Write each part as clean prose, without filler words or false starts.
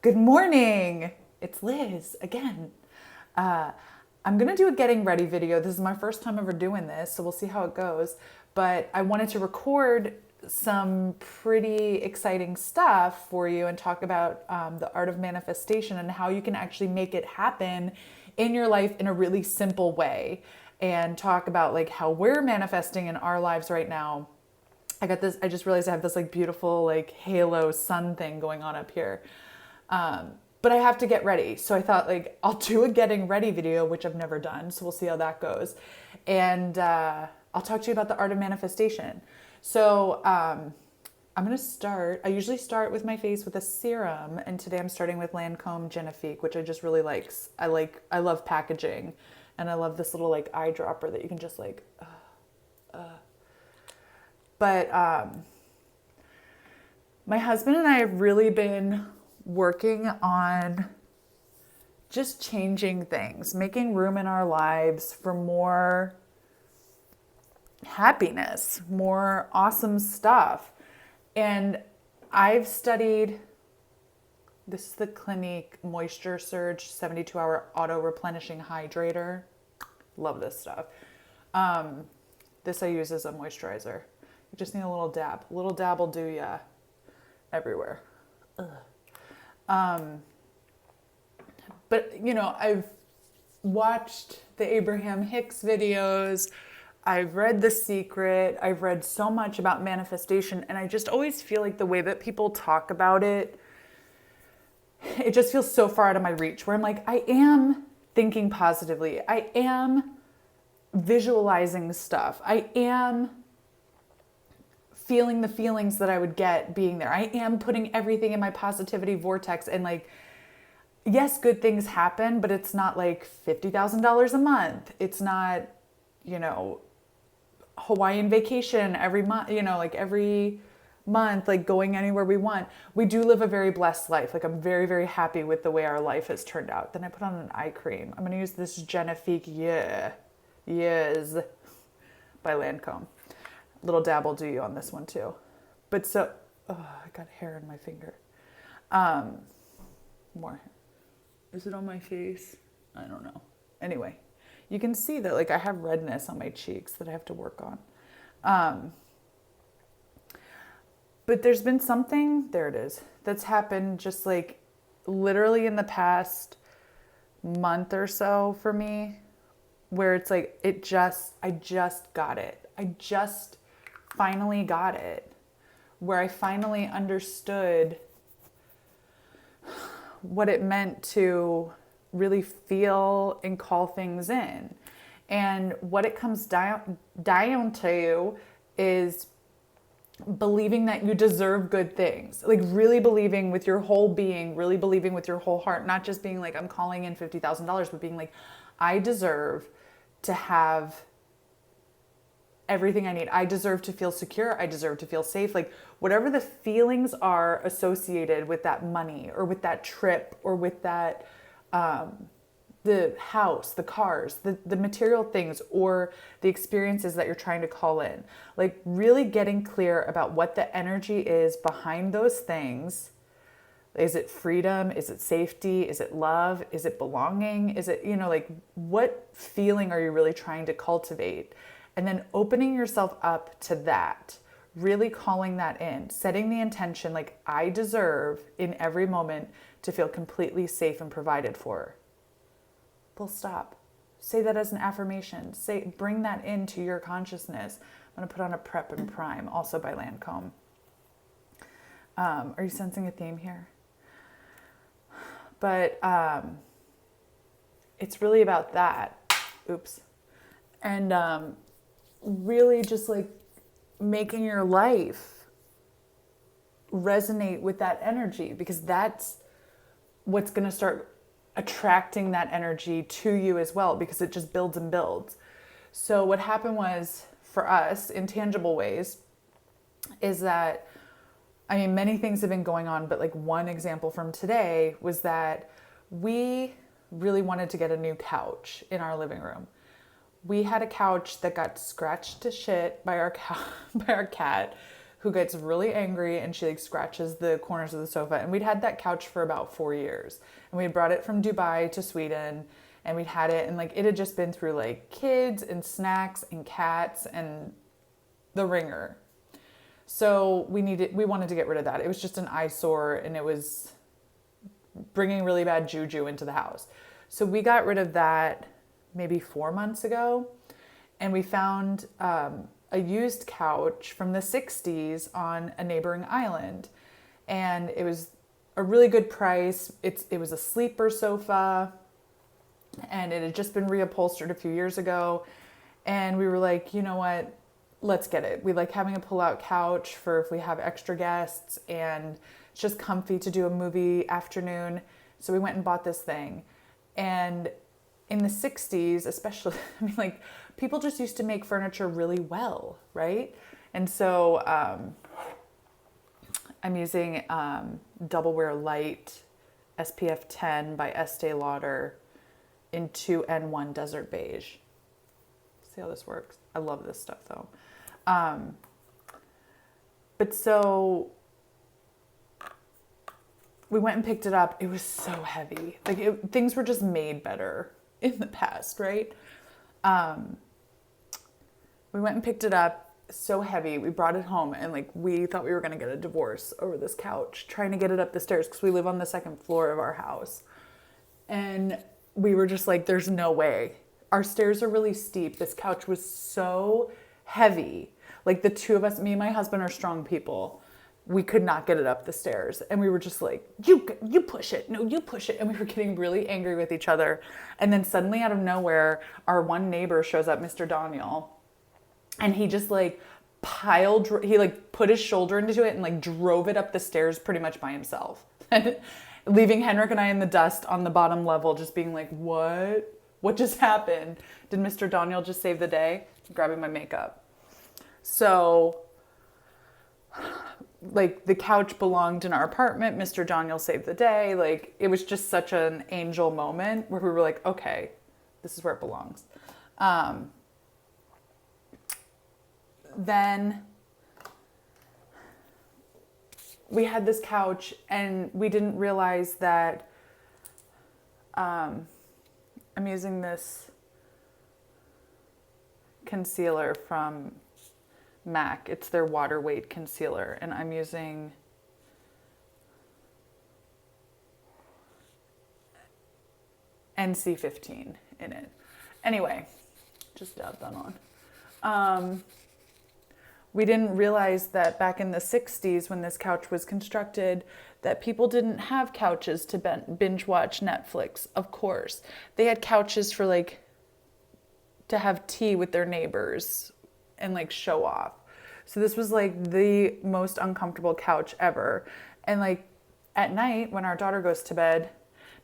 Good morning. It's Liz again. Uh, I'm going to do a getting ready video. This is my first time ever doing this, so we'll see how it goes. But I wanted to record some pretty exciting stuff for you and talk about the art of manifestation and how you can actually make it happen in your life in a really simple way, and talk about like how we're manifesting in our lives right now. I just realized I have this like beautiful like halo sun thing going on up here. But I have to get ready. So I thought like I'll do a getting ready video, which I've never done. So we'll see how that goes. And I'll talk to you about the art of manifestation. So I'm going to start. I usually start with my face with a serum. And today I'm starting with Lancôme Genifique, which I just really like. I love packaging. And I love this little like eyedropper that you can just like, but my husband and I have really been working on just changing things, making room in our lives for more happiness, more awesome stuff. And I've studied, this is the Clinique Moisture Surge 72-hour Auto-Replenishing Hydrator. Love this stuff. This I use as a moisturizer. You just need a little dab. A little dab will do ya everywhere. But you know, I've watched the Abraham Hicks videos. I've read The Secret. I've read so much about manifestation, and I just always feel like the way that people talk about it, it just feels so far out of my reach, where I'm like, I am thinking positively. I am visualizing stuff. I am feeling the feelings that I would get being there. I am putting everything in my positivity vortex, and like, yes, good things happen, but it's not like $50,000 a month. It's not, you know, Hawaiian vacation every month, you know, like every month, like going anywhere we want. We do live a very blessed life. Like I'm very, very happy with the way our life has turned out. Then I put on an eye cream. I'm going to use this Genifique Yeux by Lancôme. Little dab will do you on this one too. But so, oh, I got hair in my finger. More. Is it on my face? I don't know. Anyway, you can see that like I have redness on my cheeks that I have to work on. But there's been something, there it is, that's happened just like literally in the past month or so for me, where it's like, I just got it. I just finally got it, where I finally understood what it meant to really feel and call things in. And what it comes down to is believing that you deserve good things, like really believing with your whole being, really believing with your whole heart, not just being like, I'm calling in $50,000, but being like, I deserve to have everything I need. I deserve to feel secure. I deserve to feel safe. Like whatever the feelings are associated with that money or with that trip or with that, the house, the cars, the material things, or the experiences that you're trying to call in. Like really getting clear about what the energy is behind those things. Is it freedom? Is it safety? Is it love? Is it belonging? Is it, you know, like what feeling are you really trying to cultivate? And then opening yourself up to that, really calling that in, setting the intention like I deserve in every moment to feel completely safe and provided for. Full stop. Say that as an affirmation. Bring that into your consciousness. I'm going to put on a Prep and Prime, also by Lancôme. Are you sensing a theme here? But it's really about that. Oops. And really just like making your life resonate with that energy, because that's what's going to start attracting that energy to you as well, because it just builds and builds. So what happened was for us in tangible ways is that, I mean, many things have been going on, but like one example from today was that we really wanted to get a new couch in our living room. We had a couch that got scratched to shit by our cat. who gets really angry and she like scratches the corners of the sofa. And we'd had that couch for about 4 years. And we had brought it from Dubai to Sweden, and we'd had it, and like it had just been through like kids and snacks and cats and the ringer. So we wanted to get rid of that. It was just an eyesore, and it was bringing really bad juju into the house. So we got rid of that maybe 4 months ago, and we found a used couch from the 60s on a neighboring island, and it was a really good price. It was a sleeper sofa, and it had just been reupholstered a few years ago, and we were like, you know what, let's get it. We like having a pull-out couch for if we have extra guests, and it's just comfy to do a movie afternoon. So we went and bought this thing. And in the 60s, especially, I mean, like, people just used to make furniture really well, right? And so I'm using Double Wear Light SPF 10 by Estée Lauder in 2N1 Desert Beige. See how this works? I love this stuff though. But so we went and picked it up. It was so heavy. Like things were just made better in the past, right? We went and picked it up. So heavy. We brought it home, and like we thought we were going to get a divorce over this couch, trying to get it up the stairs because we live on the second floor of our house. And we were just like, there's no way. Our stairs are really steep. This couch was so heavy. Like the two of us, me and my husband are strong people. We could not get it up the stairs. And we were just like, you push it. No, you push it. And we were getting really angry with each other. And then suddenly out of nowhere, our one neighbor shows up, Mr. Daniel. And he just like he like put his shoulder into it and like drove it up the stairs pretty much by himself. Leaving Henrik and I in the dust on the bottom level, just being like, what? What just happened? Did Mr. Daniel just save the day? Grabbing my makeup. So, like, the couch belonged in our apartment. Mr. Daniel saved the day. Like, it was just such an angel moment where we were like, okay, this is where it belongs. Then we had this couch, and we didn't realize that I'm using this concealer from MAC. It's their Waterweight concealer, and I'm using NC15 in it. Anyway, just dab that on. We didn't realize that back in the 60s when this couch was constructed, that people didn't have couches to binge watch Netflix, of course. They had couches for like to have tea with their neighbors and like show off. So this was like the most uncomfortable couch ever. And like at night when our daughter goes to bed,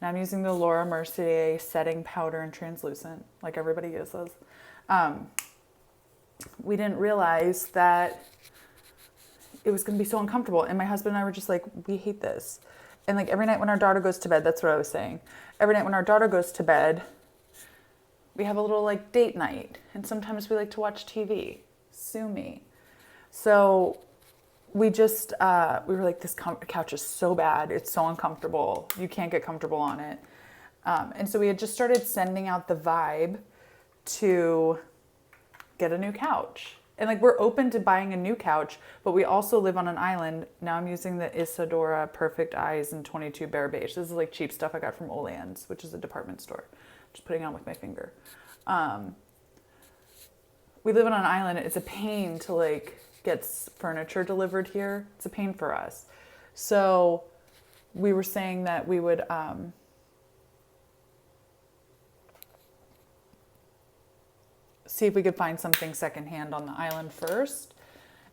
now I'm using the Laura Mercier setting powder and translucent like everybody uses. We didn't realize that it was going to be so uncomfortable. And my husband and I were just like, we hate this. And like every night when our daughter goes to bed, that's what I was saying. Every night when our daughter goes to bed, we have a little like date night. And sometimes we like to watch TV. Sue me. So we just, we were like, this couch is so bad. It's so uncomfortable. You can't get comfortable on it. And so we had just started sending out the vibe to get a new couch. And like we're open to buying a new couch, but we also live on an island. Now I'm using the Dora Perfect Eyes in 22 Bare Beige. This is like cheap stuff I got from Olan's, which is a department store. Just putting it on with my finger. We live on an island. It's a pain to like get furniture delivered here. It's a pain for us. So we were saying that we would see if we could find something secondhand on the island first.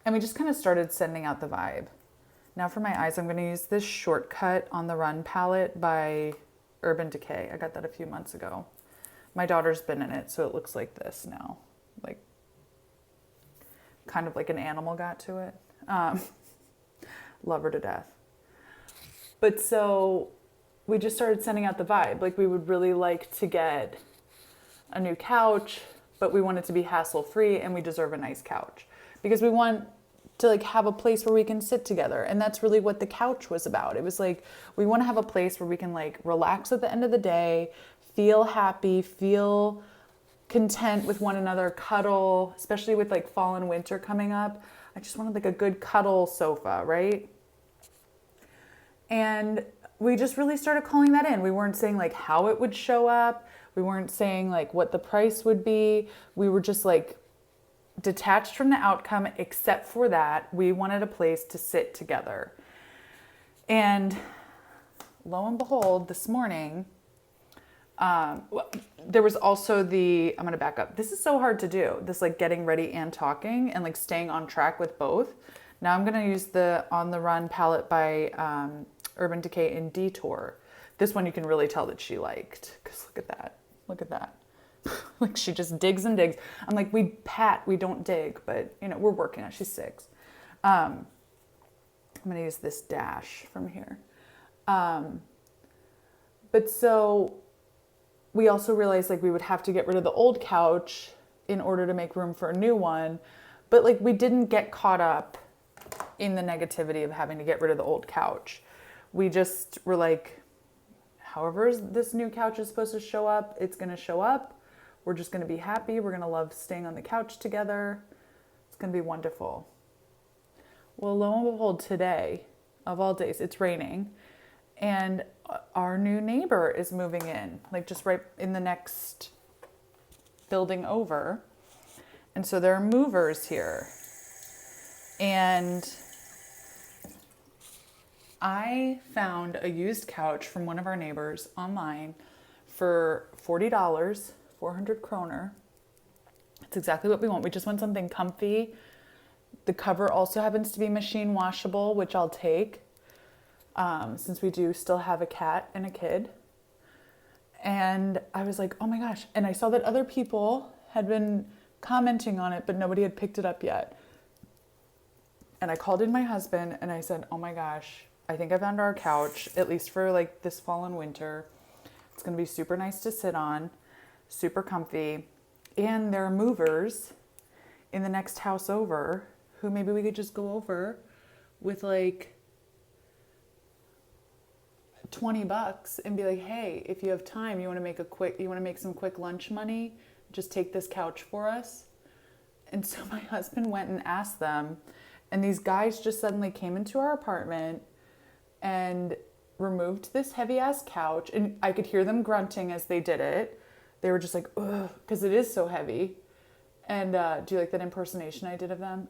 And we just kind of started sending out the vibe. Now for my eyes, I'm going to use this Shortcut on the Run palette by Urban Decay. I got that a few months ago. My daughter's been in it, so it looks like this now. Like, kind of like an animal got to it. Love her to death. But so we just started sending out the vibe. Like, we would really like to get a new couch, but we want it to be hassle-free and we deserve a nice couch because we want to like have a place where we can sit together. And that's really what the couch was about. It was like, we want to have a place where we can like relax at the end of the day, feel happy, feel content with one another, cuddle, especially with like fall and winter coming up. I just wanted like a good cuddle sofa, right? And we just really started calling that in. We weren't saying like how it would show up. We weren't saying like what the price would be. We were just like detached from the outcome, except for that we wanted a place to sit together. And lo and behold, this morning, there was also I'm going to back up. This is so hard to do. This like getting ready and talking and like staying on track with both. Now I'm going to use the On the Run palette by Urban Decay in Detour. This one you can really tell that she liked, because look at that. Look at that. Like she just digs and digs. I'm like, we pat, we don't dig, but you know, we're working on it. She's 6. I'm going to use this dash from here. But so we also realized like we would have to get rid of the old couch in order to make room for a new one. But like we didn't get caught up in the negativity of having to get rid of the old couch. We just were like, however this new couch is supposed to show up, it's going to show up. We're just going to be happy. We're going to love staying on the couch together. It's going to be wonderful. Well, lo and behold, today, of all days, it's raining. And our new neighbor is moving in, like just right in the next building over. And so there are movers here. And I found a used couch from one of our neighbors online for $40, 400 kroner. It's exactly what we want. We just want something comfy. The cover also happens to be machine washable, which I'll take, since we do still have a cat and a kid. And I was like, oh my gosh. And I saw that other people had been commenting on it, but nobody had picked it up yet. And I called in my husband and I said, oh my gosh, I think I found our couch, at least for like this fall and winter. It's going to be super nice to sit on, super comfy. And there are movers in the next house over who maybe we could just go over with like $20 and be like, hey, if you have time, you want to make some quick lunch money, just take this couch for us. And so my husband went and asked them, and these guys just suddenly came into our apartment and removed this heavy ass couch, and I could hear them grunting as they did it. They were just like, ugh, because it is so heavy. And do you like that impersonation I did of them?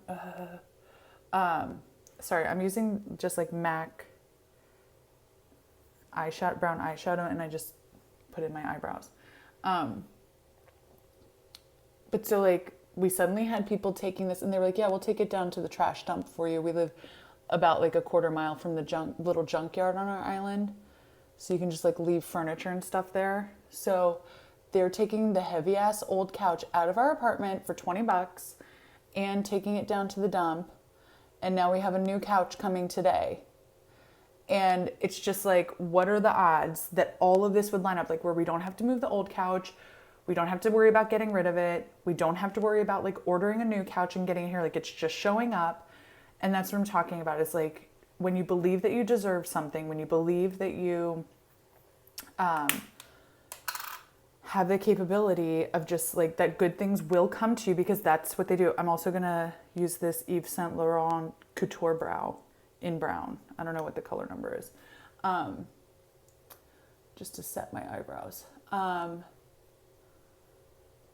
Sorry, I'm using just like MAC brown eyeshadow, and I just put in my eyebrows. But so like we suddenly had people taking this, and they were like, yeah, we'll take it down to the trash dump for you. We live about like a quarter mile from the little junkyard on our island, so you can just like leave furniture and stuff there. So they're taking the heavy ass old couch out of our apartment for $20 and taking it down to the dump. And now we have a new couch coming today. And it's just like, what are the odds that all of this would line up? Like where we don't have to move the old couch. We don't have to worry about getting rid of it. We don't have to worry about like ordering a new couch and getting it here. Like it's just showing up. And that's what I'm talking about. It's like when you believe that you deserve something, when you believe that you have the capability of just like that good things will come to you, because that's what they do. I'm also going to use this Yves Saint Laurent Couture Brow in brown. I don't know what the color number is. Just to set my eyebrows.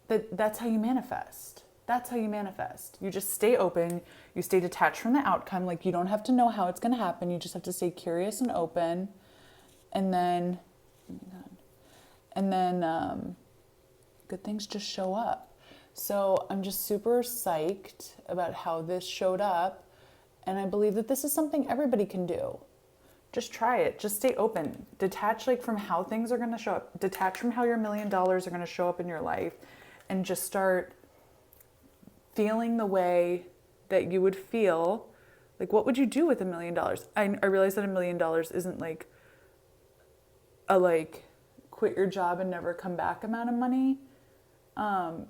That's how you manifest. That's how you manifest. You just stay open. You stay detached from the outcome. Like you don't have to know how it's going to happen. You just have to stay curious and open. And then, oh my God. And then good things just show up. So I'm just super psyched about how this showed up. And I believe that this is something everybody can do. Just try it. Just stay open. Detach like from how things are going to show up. Detach from how your $1 million are going to show up in your life. And just start feeling the way that you would feel. Like, what would you do with $1 million? I realize that $1 million isn't like a like quit your job and never come back amount of money.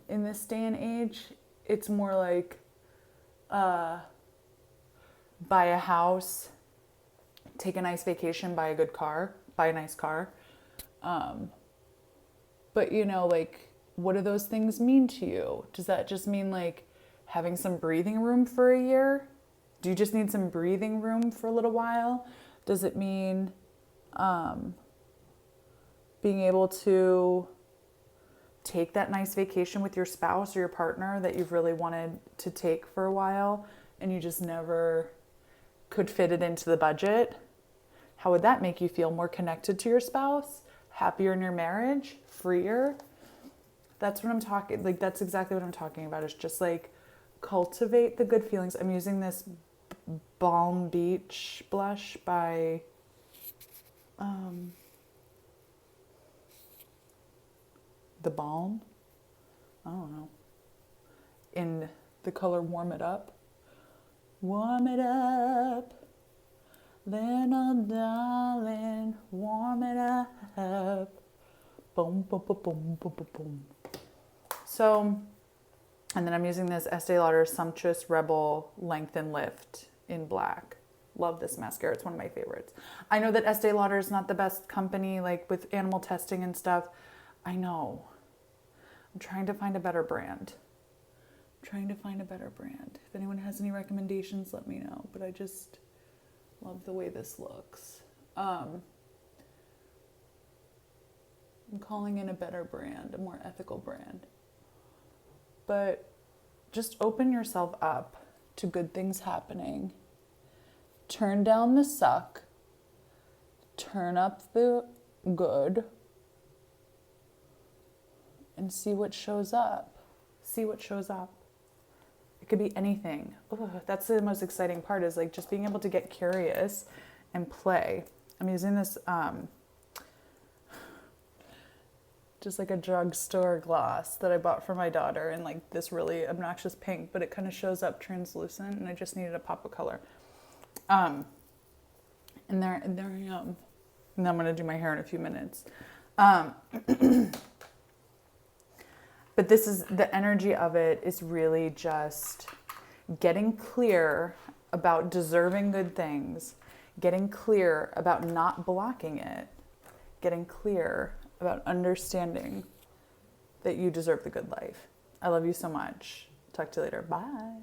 In this day and age, it's more like buy a house, take a nice vacation, buy a good car, buy a nice car. But you know, like, what do those things mean to you? Does that just mean like having some breathing room for a year? Do you just need some breathing room for a little while? Does it mean being able to take that nice vacation with your spouse or your partner that you've really wanted to take for a while and you just never could fit it into the budget? How would that make you feel? More connected to your spouse? Happier in your marriage? Freer? That's what I'm talking, like, that's exactly what I'm talking about. It's just like cultivate the good feelings. I'm using this Balm Beach blush by the Balm. I don't know. In the color Warm It Up. Warm it up, little darling, warm it up. Boom, boom, boom, boom, boom, boom, boom. So, and then I'm using this Estee Lauder Sumptuous Rebel Lengthen Lift in black. Love this mascara. It's one of my favorites. I know that Estee Lauder is not the best company, like with animal testing and stuff. I know. I'm trying to find a better brand. If anyone has any recommendations, let me know. But I just love the way this looks. I'm calling in a better brand, a more ethical brand. But just open yourself up to good things happening. Turn down the suck. Turn up the good. And see what shows up. It could be anything. Ugh, that's the most exciting part, is like just being able to get curious and play. I'm using this just like a drugstore gloss that I bought for my daughter in like this really obnoxious pink, but it kind of shows up translucent and I just needed a pop of color. And there I am. And then I'm gonna do my hair in a few minutes. But this is, the energy of it is really just getting clear about deserving good things, getting clear about not blocking it, getting clear about understanding that you deserve the good life. I love you so much. Talk to you later. Bye.